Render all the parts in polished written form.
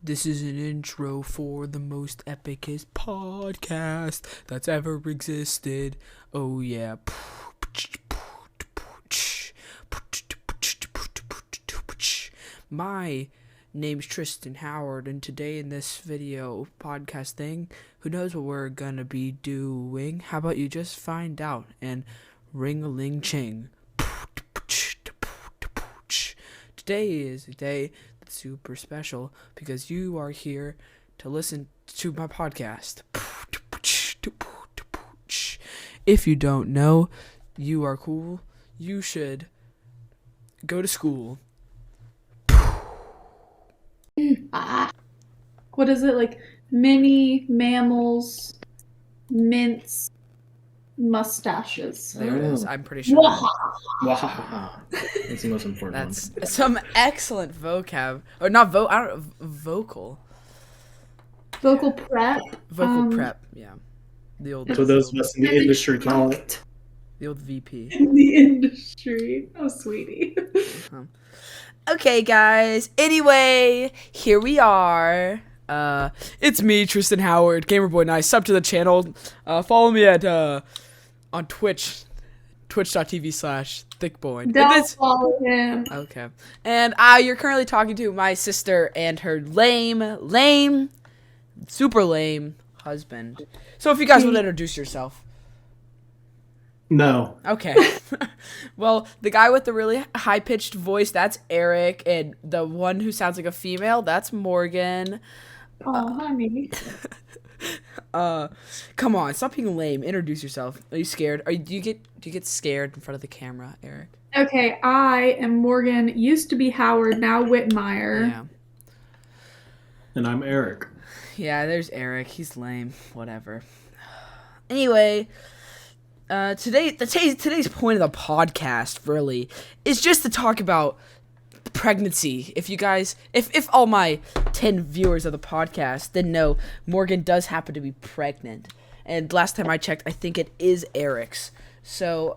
This is an intro for the most epicest podcast that's ever existed. Oh yeah. My name's Tristan Howard, and today in this video podcast thing, who knows what we're gonna be doing? How about you just find out and ring-a-ling-ching. Today is a day that's super special because you are here to listen to my podcast. If you don't know, you are cool. You should go to school. What is it, like mini mammals, mints, mustaches? There it is. I'm pretty sure. Wow. That's the most important That's some excellent vocab. Or not vocal. Vocal prep. Vocal prep, yeah. The old one. So those of us in the industry call it. The old VP. In the industry. Oh, sweetie. Okay, guys. Anyway, here we are. It's me, Tristan Howard, Gamerboy Nice. Sub to the channel. Follow me at on Twitch, twitch.tv/thickboy. Don't follow him. Okay. And you're currently talking to my sister and her lame, super lame husband. So if you guys would introduce yourself. No. Okay. Well, the guy with the really high-pitched voice, that's Eric, and the one who sounds like a female, that's Morgan. Oh, honey. Come on, stop being lame. Introduce yourself. Are you scared? Do you get scared in front of the camera, Eric? Okay, I am Morgan, used to be Howard, now Whitmire. Yeah. And I'm Eric. Yeah, there's Eric. He's lame. Whatever. Anyway, today's point of the podcast really is just to talk about pregnancy. If you guys, if all my 10 viewers of the podcast didn't know, Morgan does happen to be pregnant, and last time I checked, I think it is Eric's. So,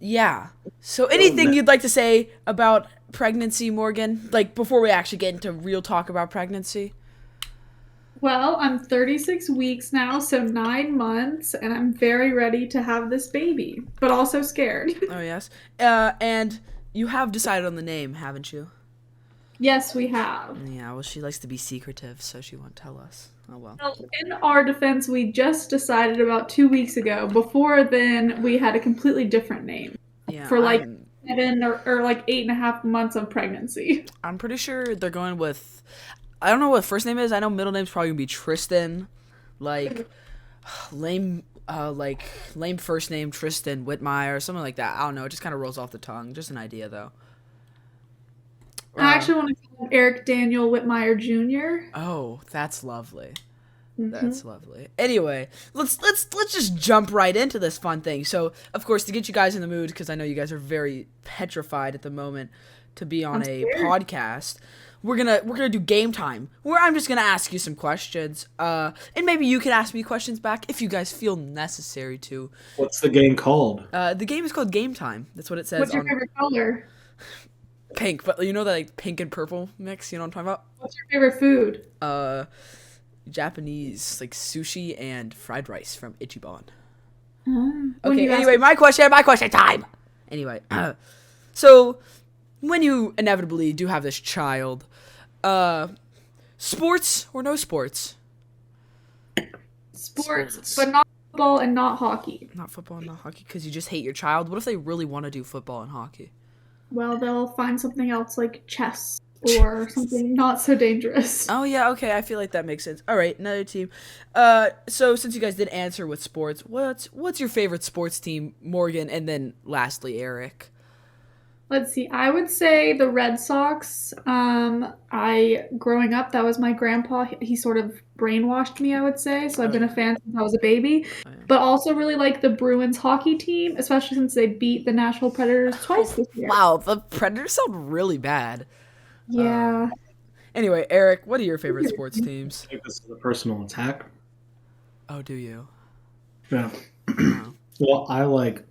yeah. So, anything you'd like to say about pregnancy, Morgan? Like before we actually get into real talk about pregnancy. Well, I'm 36 weeks now, so 9 months, and I'm very ready to have this baby, but also scared. Oh, yes. And you have decided on the name, haven't you? Yes, we have. Yeah, well, she likes to be secretive, so she won't tell us. Oh, well. Well, in our defense, we just decided about 2 weeks ago. Before then, we had a completely different name Yeah, for like 7 or like 8.5 months of pregnancy. I'm pretty sure they're going with, I don't know what first name is. I know middle name's probably gonna be Tristan, like lame first name Tristan Whitmire or something like that. I don't know. It just kind of rolls off the tongue. Just an idea, though. I actually want to call him Eric Daniel Whitmire Jr. Oh, that's lovely. Mhm. That's lovely. Anyway, let's just jump right into this fun thing. So, of course, to get you guys in the mood, because I know you guys are very petrified at the moment to be on a podcast. We're gonna do game time, where I'm just gonna ask you some questions, and maybe you can ask me questions back if you guys feel necessary to. What's the game called? The game is called Game Time. That's what it says. What's your favorite color? Pink, but you know that like pink and purple mix. You know what I'm talking about? What's your favorite food? Japanese, like sushi and fried rice from Ichiban. When Okay. you ask Anyway, my question time. Anyway, so when you inevitably do have this child, sports or no sports? sports, but not football and not hockey. Not football, not hockey, because you just hate your child. What if they really want to do football and hockey? Well, they'll find something else like chess or something not so dangerous. Oh yeah, okay. I feel like that makes sense. All right, another team. So since you guys did answer with sports, what's your favorite sports team, Morgan, and then lastly, Eric? Let's see. I would say the Red Sox. Growing up, that was my grandpa. He sort of brainwashed me, I would say. So I've been a fan since I was a baby. Oh, yeah. But also really like the Bruins hockey team, especially since they beat the Nashville Predators twice this year. Wow, the Predators sound really bad. Yeah. Anyway, Eric, what are your favorite sports teams? I think this is a personal attack. Oh, do you? Yeah. Oh. Well, I like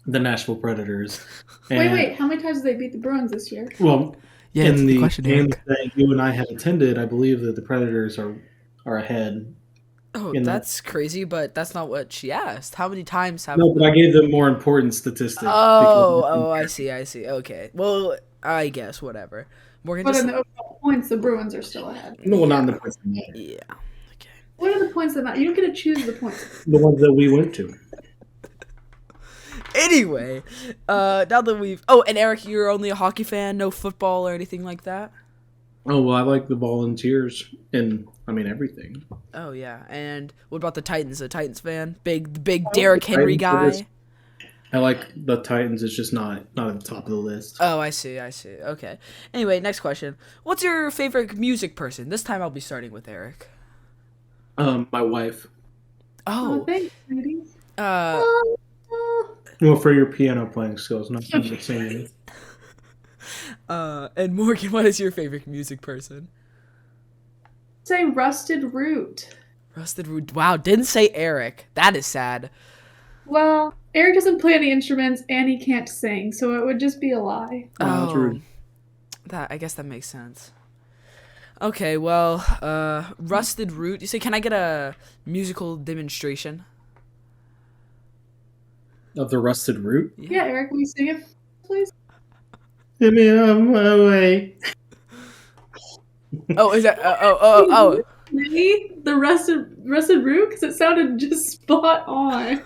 the Nashville Predators. Wait. How many times did they beat the Bruins this year? Well, Yeah, In that's the the question, games Eric. that you and I had attended, I believe that the Predators are ahead Oh, in that. that's crazy, but that's not what she asked. How many times have No, but I gave them more important statistic because Oh, I see, I see. Okay. Well, I guess whatever. Morgan But just in the overall points, the Bruins are still ahead. no, not in yeah. the points that matter. Yeah. Okay. What are the points that matter? You don't get to choose the points. The ones that we went to. Anyway, now that we've and Eric, you're only a hockey fan, no football or anything like that? Oh well, I like the volunteers and I mean everything. Oh yeah. And what about the Titans? A Titans fan? Big Oh, Derrick the Henry Titans are guy? I like the Titans. It's just not at the top of the list. Oh, I see. I see. Okay. Anyway, next question. What's your favorite music person? This time I'll be starting with Eric. My wife. Oh, Oh. thanks, ladies. Uh Well, for your piano playing skills, not for the singing. and Morgan, what is your favorite music person? Say Rusted Root. Rusted Root. Wow, didn't say Eric. That is sad. Well, Eric doesn't play any instruments and he can't sing, so it would just be a lie. Oh, that's rude. I guess that makes sense. Okay, well, Rusted Root. You say, can I get a musical demonstration? Of the Rusted Root. Yeah, Eric, will you sing it, please? Get me on my way. Oh, is that? Oh. Really? The Rusted Root? Because it sounded just spot on.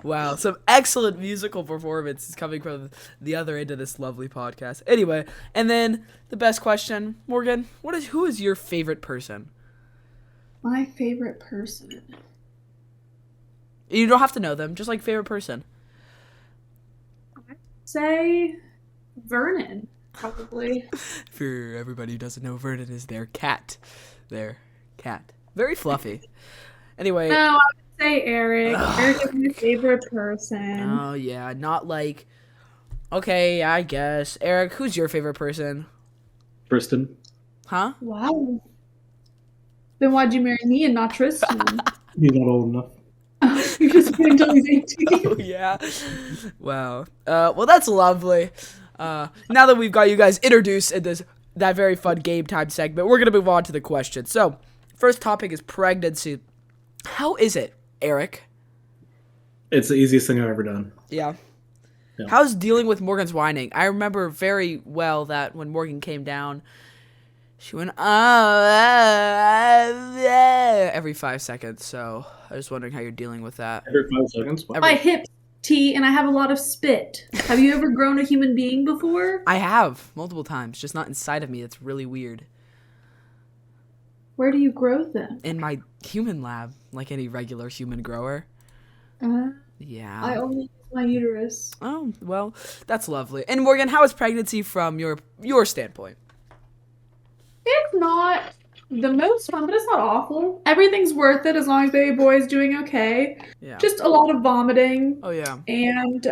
Wow, some excellent musical performance coming from the other end of this lovely podcast. Anyway, and then the best question, Morgan. Who is your favorite person? My favorite person. You don't have to know them, just like favorite person. Say Vernon, probably. For everybody who doesn't know, Vernon is their cat. Their cat. Very fluffy. Anyway. No, I would say Eric. Eric is my favorite person. Oh, yeah. Not like. Okay, I guess. Eric, who's your favorite person? Tristan. Huh? Wow. Then why'd you marry me and not Tristan? He's not old enough. You're just waiting until he's 18. Oh, yeah. Wow. Well, that's lovely. Now that we've got you guys introduced in that very fun game time segment, we're going to move on to the question. So, first topic is pregnancy. How is it, Eric? It's the easiest thing I've ever done. Yeah. Yeah. How's dealing with Morgan's whining? I remember very well that when Morgan came down, she went every 5 seconds. So I was wondering how you're dealing with that. Every 5 seconds. What? My hips, T, and I have a lot of spit. Have you ever grown a human being before? I have multiple times, just not inside of me. It's really weird. Where do you grow them? In my human lab, like any regular human grower. Yeah. I only use my uterus. Oh, well, that's lovely. And Morgan, how is pregnancy from your standpoint? It's not the most fun, but it's not awful. Everything's worth it as long as baby boy is doing okay. Yeah. Just a lot of vomiting Oh yeah. and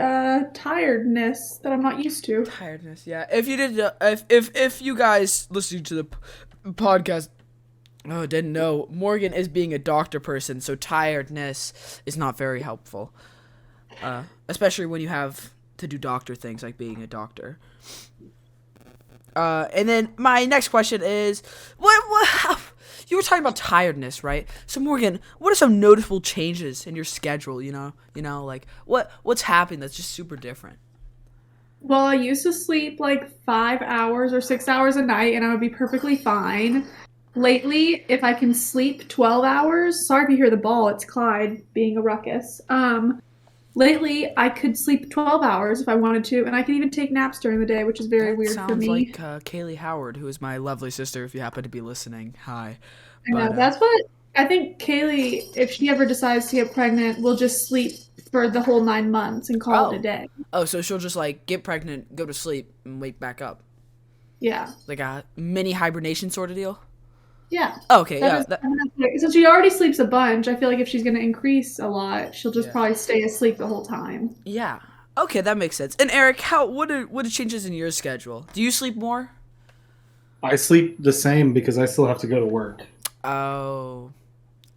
tiredness that I'm not used to. Tiredness. Yeah. If you did, if you guys listening to the podcast, didn't know, Morgan is being a doctor person, so tiredness is not very helpful. Especially when you have to do doctor things like being a doctor. And then my next question is, what you were talking about tiredness, right? So Morgan, what are some noticeable changes in your schedule? You know, like what's happening that's just super different? Well, I used to sleep like 5 hours or 6 hours a night, and I would be perfectly fine. Lately, if I can sleep 12 hours, sorry if you hear the ball, it's Clyde being a ruckus. Lately, I could sleep 12 hours if I wanted to, and I could even take naps during the day, which is very weird for me. Sounds like Kaylee Howard, who is my lovely sister, if you happen to be listening. Hi. I know, that's what I think Kaylee, if she ever decides to get pregnant, will just sleep for the whole 9 months and call it a day. Oh, so she'll just like get pregnant, go to sleep, and wake back up. Yeah. Like a mini hibernation sort of deal? Yeah. Oh, okay, yeah. Since she already sleeps a bunch, I feel like if she's going to increase a lot, she'll just probably stay asleep the whole time. Yeah. Okay, that makes sense. And Eric, what are changes in your schedule? Do you sleep more? I sleep the same because I still have to go to work. Oh.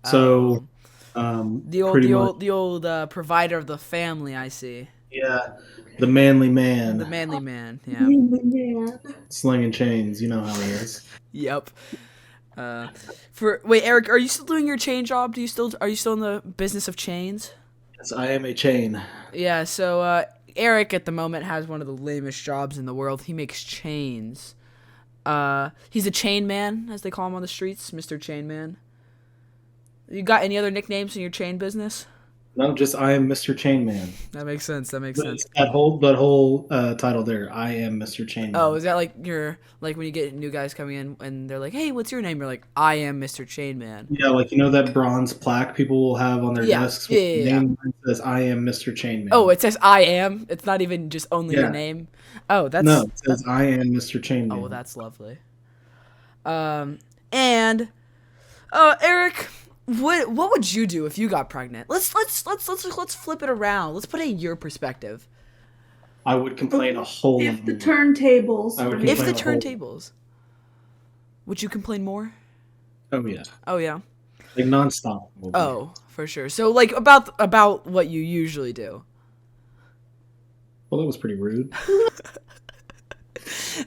So, the old provider of the family, I see. Yeah, the manly man. The manly man. Yeah. Yeah. Slinging chains. You know how he is. Yep. Wait, Eric, are you still doing your chain job? Are you still in the business of chains? Yes, I am a chain. Yeah. So Eric at the moment has one of the lamest jobs in the world. He makes chains. He's a chain man, as they call him on the streets, Mr. Chain Man. You got any other nicknames in your chain business? No, just I am Mr. Chainman. That makes sense. That whole title there. I am Mr. Chainman. Oh, is that like when you get new guys coming in and they're like, "Hey, what's your name?" You're like, "I am Mr. Chain Man." Yeah, like that bronze plaque people will have on their desks. Yeah, With the name that says I am Mr. Chainman. Oh, it says I am. It's not even just only your name. Oh, that's no. It says I am Mr. Chainman. Oh, well, that's lovely. And Eric, what would you do if you got pregnant? Let's flip it around. Let's put it in your perspective. I would complain a whole lot. If the turntables. If the turntables. Would you complain more? Oh yeah. Oh yeah. Like nonstop. Oh, for sure. So like about what you usually do. Well, that was pretty rude.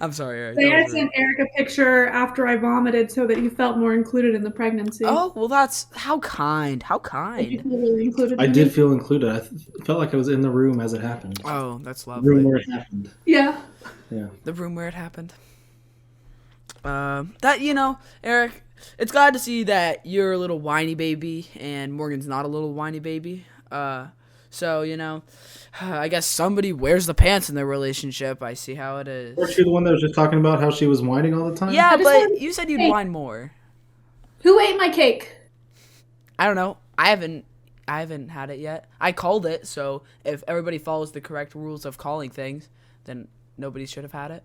I'm sorry, Eric. I sent Eric a picture after I vomited so that he felt more included in the pregnancy. Oh, well, that's how kind. How kind. You feel really included. I did feel included. I felt like I was in the room as it happened. Oh, that's The lovely. room where it happened. Yeah. Yeah. The room where it happened. Eric, it's glad to see that you're a little whiny baby and Morgan's not a little whiny baby. So, I guess somebody wears the pants in their relationship. I see how it is. Weren't you the one that was just talking about how she was whining all the time? Yeah, I just but wanted you said you'd cake. whine more. Who ate my cake? I don't know. I haven't had it yet. I called it, so if everybody follows the correct rules of calling things, then nobody should have had it.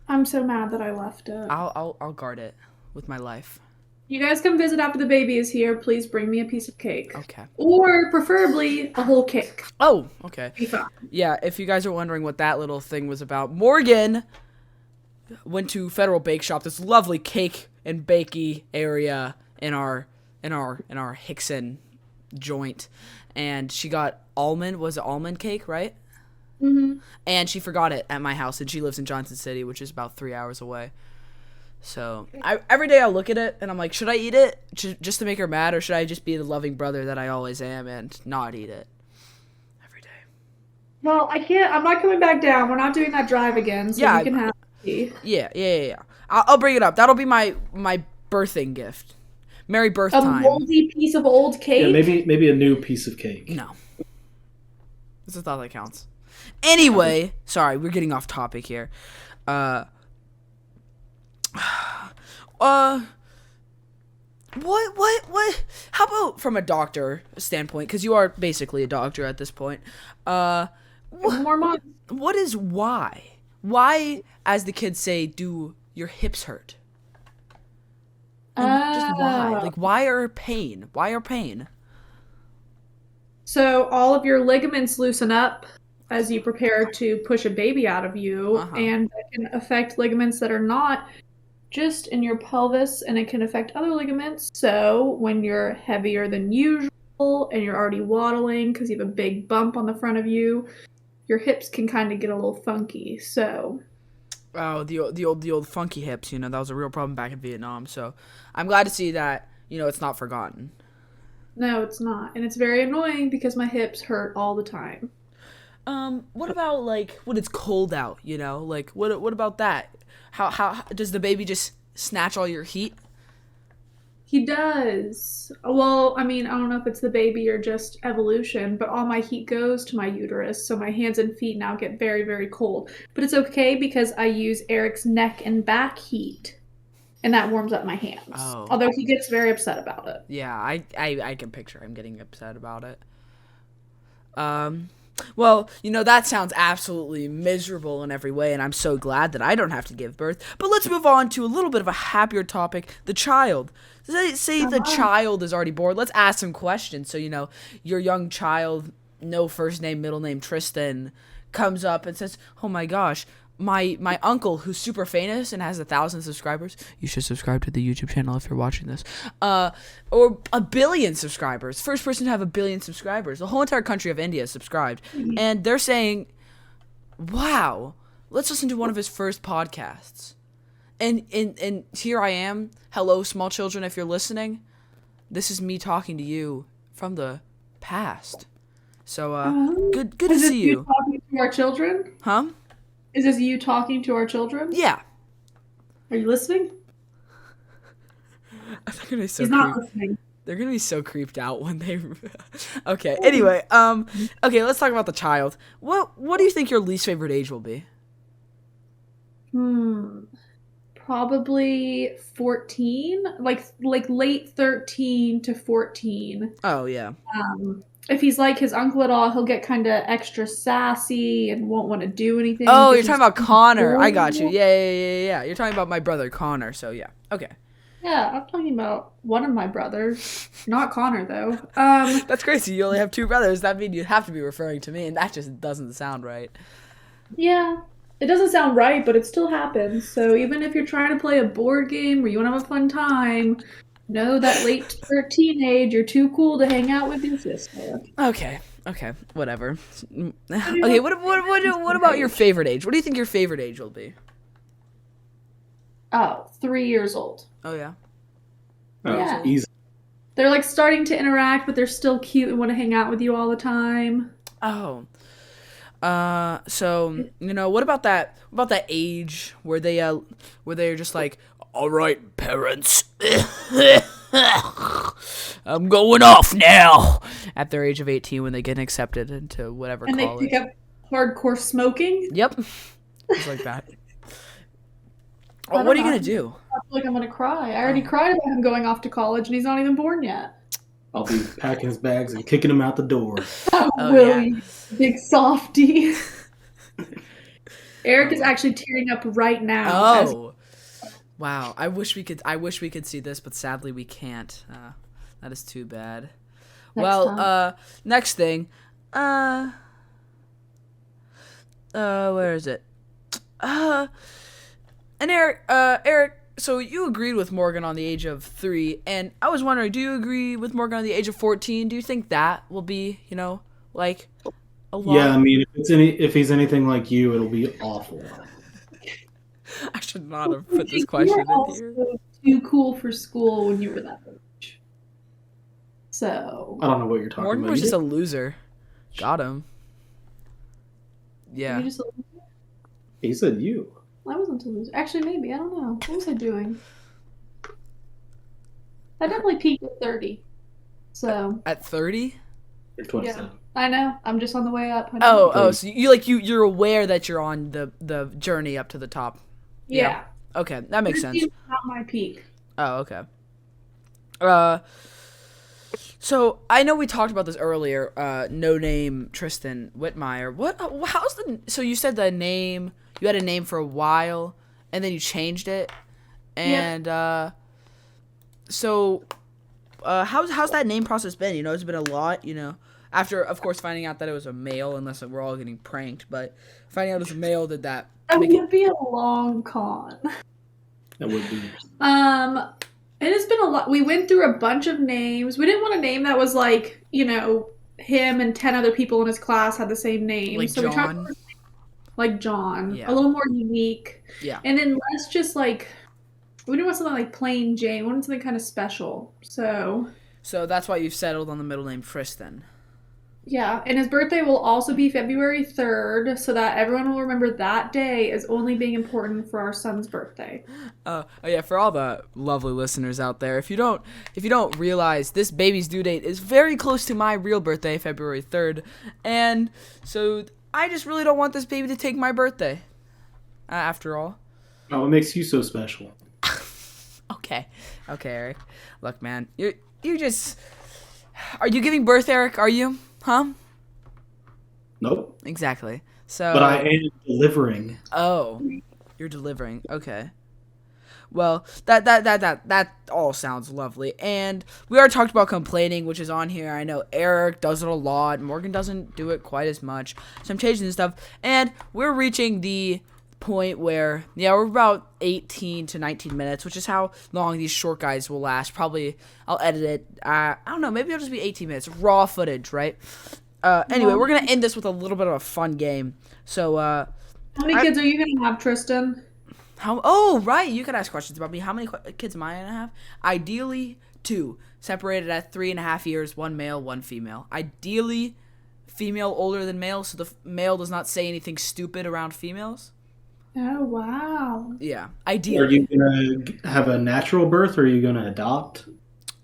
I'm so mad that I left it. I'll guard it with my life. You guys come visit after the baby is here. Please bring me a piece of cake. Okay. Or preferably a whole cake. Oh, okay. Be fine. Yeah, if you guys are wondering what that little thing was about, Morgan went to Federal Bake Shop, this lovely cake and bakey area in our Hickson joint, and she got almond cake, right? Mm-hmm. And she forgot it at my house, and she lives in Johnson City, which is about 3 hours away. So every day I look at it and I'm like, should I eat it just to make her mad, or should I just be the loving brother that I always am and not eat it every day? Well, I can't. I'm not coming back down. We're not doing that drive again, so Yeah, you can have tea. Yeah. I'll bring it up. That'll be my birthing gift. Merry birth A time. moldy piece of old cake. Yeah, maybe a new piece of cake. No. That's a thought that counts. Anyway, sorry, we're getting off topic here. What? How about from a doctor standpoint? Because you are basically a doctor at this point. More months. What is why? Why, as the kids say, do your hips hurt? And just why? Like, why are pain? So all of your ligaments loosen up as you prepare to push a baby out of you, and that can affect ligaments that are not just in your pelvis, and it can affect other ligaments. So when you're heavier than usual and you're already waddling because you have a big bump on the front of you, your hips can kind of get a little funky. So the old funky hips, that was a real problem back in Vietnam. So I'm glad to see that, it's not forgotten. No, it's not. And it's very annoying because my hips hurt all the time. What about like when it's cold out, Like what about that? How does the baby just snatch all your heat? He does. Well, I mean, I don't know if it's the baby or just evolution, but all my heat goes to my uterus, so my hands and feet now get very, very cold. But it's okay because I use Eric's neck and back heat, and that warms up my hands. Oh. Although he gets very upset about it. Yeah, I can picture him getting upset about it. Well, that sounds absolutely miserable in every way, and I'm so glad that I don't have to give birth. But let's move on to a little bit of a happier topic, the child. Say the child is already born. Let's ask some questions. So, your young child, no first name, middle name, Tristan, comes up and says, oh my gosh, my uncle, who's super famous and has 1,000 subscribers. You should subscribe to the YouTube channel if you're watching this. Or 1 billion subscribers. First person to have 1 billion subscribers. The whole entire country of India is subscribed. And they're saying, wow, let's listen to one of his first podcasts. And here I am. Hello, small children, if you're listening. This is me talking to you from the past. So, good to see you. Is this you talking to our children? Huh? Is this you talking to our children? Yeah. Are you listening? They're gonna be so He's not listening. They're gonna be so creeped out when they. Okay. Anyway, okay. Let's talk about the child. What do you think your least favorite age will be? Probably 14, like late 13 to 14. Oh yeah. If he's like his uncle at all, he'll get kind of extra sassy and won't want to do anything. Oh, you're talking about Connor. I got you. Yeah. You're talking about my brother Connor. So yeah. Okay. Yeah, I'm talking about one of my brothers, not Connor though. That's crazy. You only have 2 brothers. That means you have to be referring to me, and that just doesn't sound right. Yeah. It doesn't sound right, but it still happens. So even if you're trying to play a board game or you want to have a fun time, know that late 13 age, you're too cool to hang out with your sister. Okay, whatever. Okay, what about your favorite age? What do you think your favorite age will be? Oh, 3 years old. Oh, yeah? Yeah. Easy. They're like starting to interact, but they're still cute and want to hang out with you all the time. Oh. So, what about that age where they're just like, all right, parents, I'm going off now, at their age of 18 when they get accepted into whatever and college. And they pick up hardcore smoking? Yep. It's like that. Well, what are you going to do? I feel like I'm going to cry. I already cried about him going off to college, and he's not even born yet. I'll be packing his bags and kicking him out the door. Oh, really? Yeah. Big softy. Eric is actually tearing up right now. Oh. Wow. I wish we could see this, but sadly we can't. That is too bad. Next thing. Where is it? And Eric, so you agreed with Morgan on the age of 3, and I was wondering, do you agree with Morgan on the age of 14? Do you think that will be, like a lot? Yeah, I mean, if he's anything like you, it'll be awful. I should not have put this question in here. Too cool for school when you were that age. So I don't know what you're talking about. Morgan was just a loser. Got him. Yeah. He said you. I wasn't a loser. Actually, maybe. I don't know. What was I doing? I definitely peaked at 30. So at 30? You're 27. Yeah, I know. I'm just on the way up. Oh, so you're aware that you're on the journey up to the top. Yeah. Okay, that makes sense. Not my peak. Oh, okay. So I know we talked about this earlier. No name Tristan Whitmire. So you said the name. You had a name for a while, and then you changed it, and so how's that name process been? It's been a lot. After of course finding out that it was a male, unless we're all getting pranked, but finding out it was a male did that. That would be a long con. That would be. It has been a lot. We went through a bunch of names. We didn't want a name that was like him and 10 other people in his class had the same name. Like so John. We tried like John. Yeah. A little more unique. Yeah. And then let's just we didn't want something like plain Jane. We wanted something kind of special. So that's why you've settled on the middle name Tristan. Yeah, and his birthday will also be February 3rd, so that everyone will remember that day as only being important for our son's birthday. Oh yeah, for all the lovely listeners out there, if you don't realize, this baby's due date is very close to my real birthday, February 3rd, and so I just really don't want this baby to take my birthday. After all. Oh, what makes you so special? Okay, Eric. Look, man, you just. Are you giving birth, Eric? Are you? Huh? Nope. Exactly. So. But I am delivering. Oh, you're delivering. Okay. Well, that all sounds lovely. And we already talked about complaining, which is on here. I know Eric does it a lot. Morgan doesn't do it quite as much. So I'm changing this stuff. And we're reaching the point where we're about 18 to 19 minutes, which is how long these short guys will last. Probably I'll edit it. I don't know. Maybe it'll just be 18 minutes, raw footage, right? Anyway, we're gonna end this with a little bit of a fun game. So, how many kids are you gonna have, Tristan? Oh, right. You could ask questions about me. How many kids am I gonna have? Ideally, 2, separated at 3.5 years. 1 male, 1 female. Ideally, female older than male, so the male does not say anything stupid around females. Oh, wow. Yeah, ideally. Are you gonna have a natural birth, or are you gonna adopt?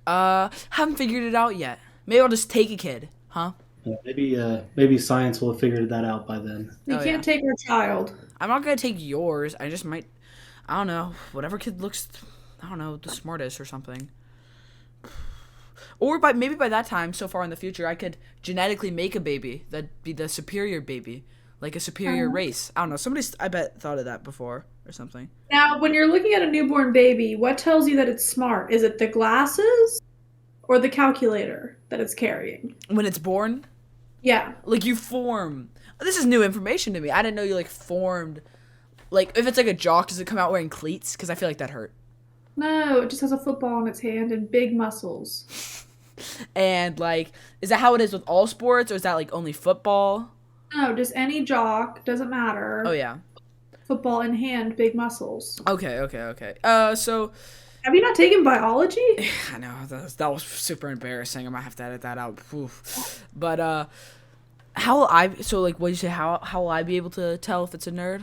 Haven't figured it out yet. Maybe I'll just take a kid, huh? Yeah, maybe science will have figured that out by then. You can't take our child. I'm not gonna take yours. I just might. I don't know. Whatever kid looks, I don't know, the smartest or something. Or maybe by that time, so far in the future, I could genetically make a baby that'd be the superior baby, like a superior race. I don't know. Somebody, I bet, thought of that before or something. Now, when you're looking at a newborn baby, what tells you that it's smart? Is it the glasses or the calculator that it's carrying? When it's born? Yeah. Like you form. This is new information to me. I didn't know you like formed. Like if it's like a jock, does it come out wearing cleats? Because I feel like that hurt. No, it just has a football in its hand and big muscles. And like, is that how it is with all sports, or is that like only football? No, just any jock, doesn't matter. Oh yeah. Football in hand, big muscles. Okay. So. Have you not taken biology? I know that was super embarrassing. I might have to edit that out. Oof. But how will I? So like, what did you say? How will I be able to tell if it's a nerd?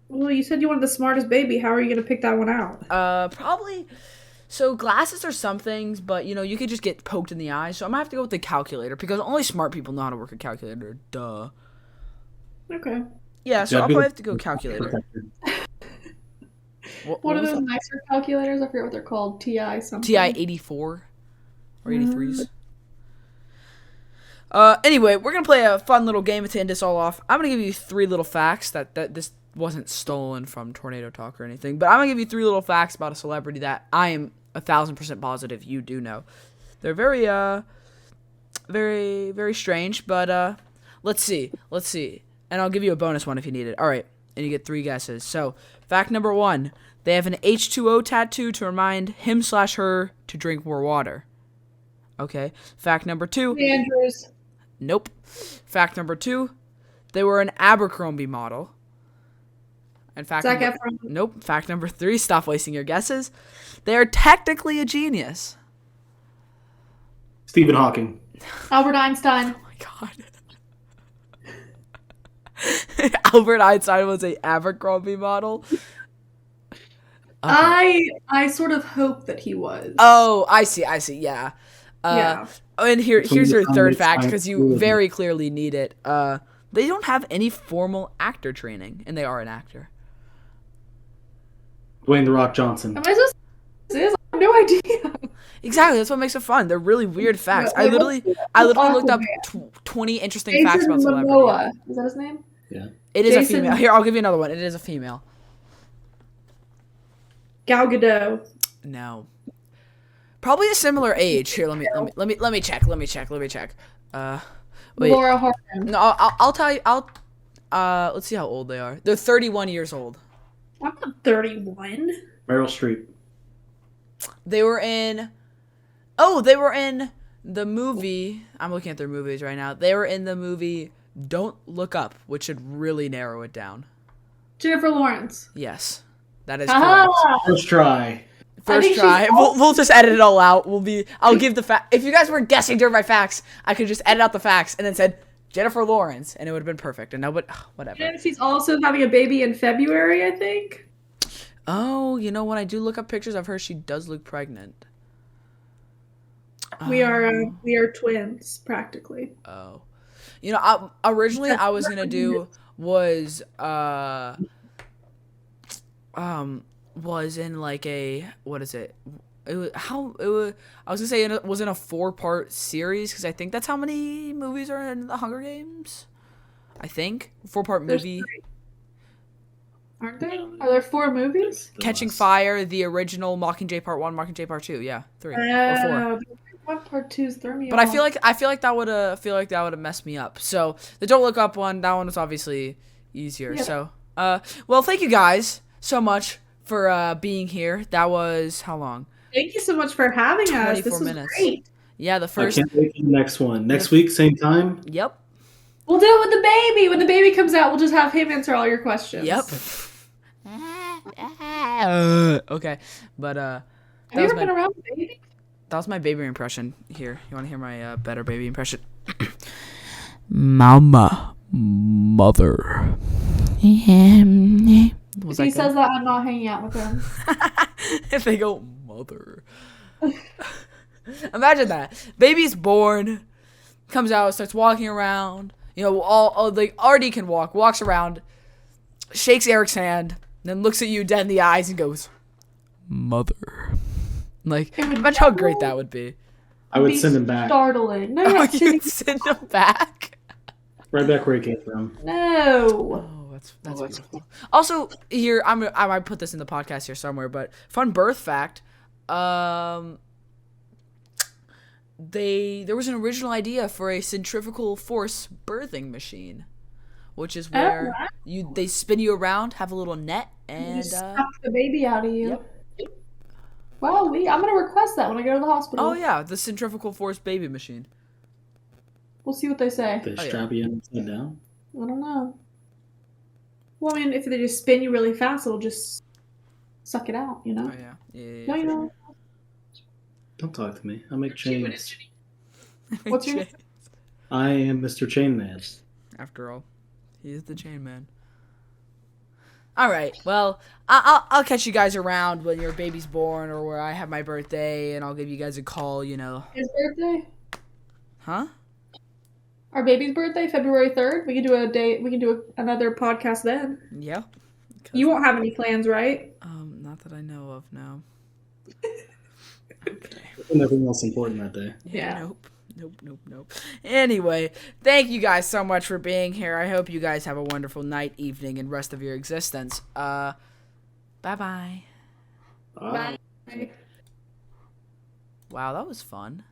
Well, you said you wanted the smartest baby. How are you gonna pick that one out? Probably. So glasses are some things, but you could just get poked in the eye. So I'm gonna have to go with the calculator because only smart people know how to work a calculator. Duh. Okay. Yeah, so I'll probably have to go calculator. What are those nicer calculators? I forget what they're called. TI something. TI 84 or 83s. Anyway, we're gonna play a fun little game to end this all off. I'm gonna give you 3 little facts that this wasn't stolen from Tornado Talk or anything, but I'm gonna give you 3 little facts about a celebrity that I am 1,000% positive you do know. They're very very strange, but let's see, and I'll give you a bonus one if you need it. All right, and you get 3 guesses. So, fact number 1: they have an H2O tattoo to remind him/her to drink more water. Okay. Fact number 2. Andrews. Nope. Fact number 2: they were an Abercrombie model. And fact Zac number, Efron. Nope. Fact number 3: stop wasting your guesses. They are technically a genius. Stephen Hawking. Albert Einstein. Oh my god. Albert Einstein was a Abercrombie model. Okay. I sort of hope that he was. Oh, I see. Yeah. Yeah. And here's your third fact science because you very clearly need it. They don't have any formal actor training, and they are an actor. Dwayne "The Rock" Johnson. Am I supposed to say this? I have no idea. Exactly, that's what makes it fun. They're really weird facts. I literally looked up 20 interesting facts about celebrities. Momoa. Is that his name? Yeah. It is Jason- a female. Here, I'll give you another one. It is a female. Gal Gadot. No. Probably a similar age. Here, let me check. Wait. Laura Harden. No, I'll tell you. Let's see how old they are. They're 31 years old. I'm not 31. Meryl Streep. They were in. Oh, they were in the movie. I'm looking at their movies right now. They were in the movie Don't Look Up, which should really narrow it down. Jennifer Lawrence. Yes, that is correct. First try. First try. We'll just edit it all out. I'll give the fact. If you guys weren't guessing during my facts, I could just edit out the facts and then said Jennifer Lawrence, and it would have been perfect. And nobody, whatever. And she's also having a baby in February, I think. Oh, when I do look up pictures of her, she does look pregnant. We are twins practically. Oh, originally I was gonna do was in like a, what is it? I was gonna say it was in a 4-part series because I think that's how many movies are in the Hunger Games. I think 4-part movie. 3. Aren't there? Are there 4 movies? Catching Fire, the original, Mockingjay Part 1, Mockingjay Part 2. Yeah, 3 or 4. What part 2's throwing me But off. I feel like that would have messed me up. So the Don't Look Up one, that one was obviously easier. Yeah. So Well, thank you guys so much for being here. That was how long? Thank you so much for having us. 24 This was minutes. great. Yeah, the I first. can't wait for the next one. Next week, same time. Yep. We'll do it with the baby. When the baby comes out, we'll just have him answer all your questions. Yep. Okay, but Have you ever been around a baby? that was my baby impression. Here, you want to hear my better baby impression? Mama, mother. If he says that, I'm not hanging out with him. If they go mother. Imagine that. Baby's born, comes out, starts walking around. You know, all like already can walk, walks around, shakes Eric's hand, then looks at you dead in the eyes and goes, "Mother." Like, imagine how great that would be. I would send him back. Startling. No, you're not You'd send him back. Right back where he came from. No. Oh, that's beautiful. Also, here I might put this in the podcast here somewhere, but fun birth fact. There was an original idea for a centrifugal force birthing machine, which is where they spin you around, have a little net, and you suck the baby out of you. Yep. Well, I'm gonna request that when I go to the hospital. Oh yeah, the centrifugal force baby machine. We'll see what they say. They strap you in upside down. I don't know. Well, I mean, if they just spin you really fast, it'll just suck it out, you know? Oh yeah. No, you know. Don't talk to me. I make chains. What's your name? I am Mr. Chain Man. After all, he is the chain man. All right. Well, I'll catch you guys around when your baby's born or where I have my birthday, and I'll give you guys a call. You know. His birthday? Huh? Our baby's birthday, February 3rd. We can do a day. We can do another podcast then. Yeah. You won't have any plans, right? Not that I know of. No. Okay. Nothing else important that day. Yeah. Nope. Anyway, thank you guys so much for being here. I hope you guys have a wonderful night, evening, and rest of your existence. Bye-bye. Bye. Wow, that was fun.